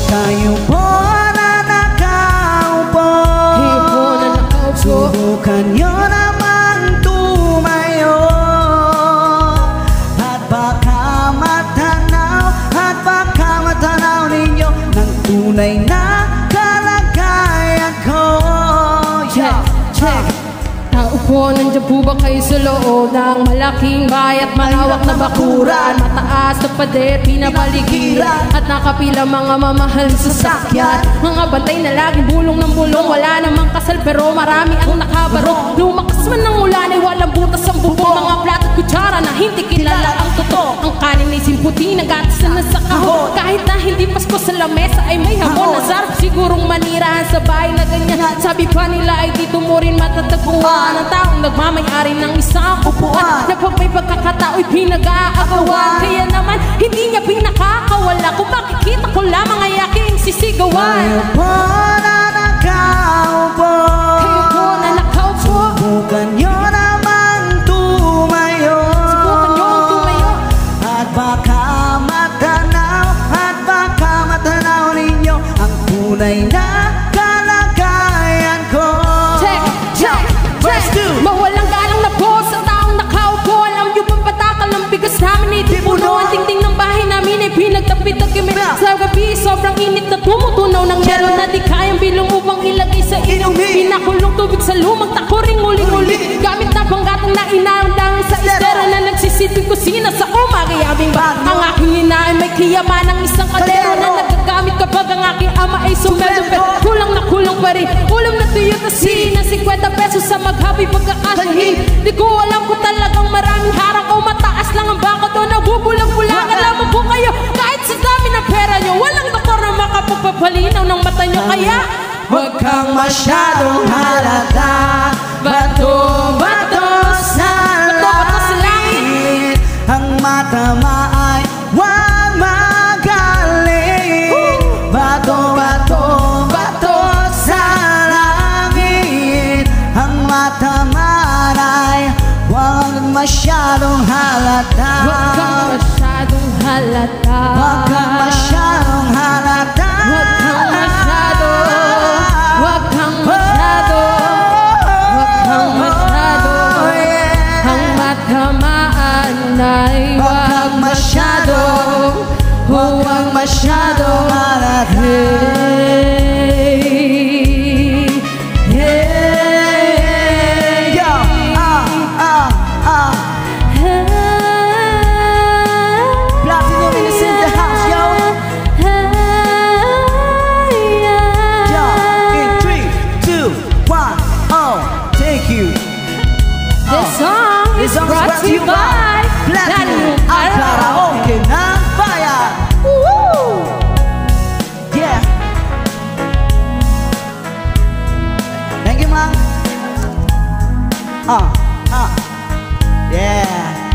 Kayo po na nakaupo, subukan nyo naman tumayo, at baka matanaw ninyo ng tunay na kalagayan ko. Check. Tao po, nandiyan po ba kayo sa loob ng malaking bahay at malawak na bakuran? Mataas na pader, pinapaligiran at nakapila mga mamahal sa sasakyan. Mga bantay na laging bulong ng bulong, wala namang kasal pero marami ang nakabaro. Lumakas man ng ulan ay walang butas ang bubong, mga plato at kutsara na hindi kilala ang totoo. Ang kanin ay simputi, nagatas na sa kahon. Kahit na hindi Pasko sa lamesa ay may hamon. Nasarap sigurong manirahan sa bahay na ganyan. Sabi pa nila ay dito mo rin matatagpuan ang taong nagmamay-ari ng isang upuan. Napag may pagkakatao'y pinag-aagawan, kaya naman hindi niya pinakakawala. Kung makikita ko lamang ay aking sisigawan. Kayo po na nakaupo, subukan nyo namang tumayo, at baka matanaw ninyo ang tunay na kalagayan ko. Mawalang galang na po sa taong nakaupo. Alam nyo bang patakal ng bigas namin ay puno? Ang tingting ng bahay namin ay pinagtapit-tagimit. Sa gabi sobrang init na tumutunaw ng meron na di kayang bilong upang ilagay sa inumin. Pinakulong tubig sa lumang takuring uling-uling, gamit na panggatong na inaandang sa estero na nagsisilbing kusina sa umagayabing ba. Ang aking ina ay may kiyaman ng isang kadero na nagagamit kapag ang aking ama ay sumelupet. Kulang na kulang pa rin ulam na tuyo kasi na 50 pesos sa maghabi pagkakasyahin. Di ko alam kung talagang maraming harang o mataas lang ang baka doon. Nabubulang-bulang, alam mo po kayo, kahit sa dami ng pera nyo, walang doktor na makapagpapalinaw ng mata nyo. Kaya huwag kang masyadong halata, bato-bato sa langit. Ang mata ay huwag magaling. Bato-bato sa langit. Ang mata ay huwag masyadong halata. huwag kang masyadong halata. Huwag kang masyadong halata. Huwag kang masyado. Huwag kang masyado. Huwag kang masyado. Ang matamaan ay huwag masyado. Huwag masyado halata. Platinum is in the house, yo. In 3, 2, 1, oh, thank you. This song is brought to you by Platinum Karaoke ng Bayan. Yeah. Thank you, man. Yeah.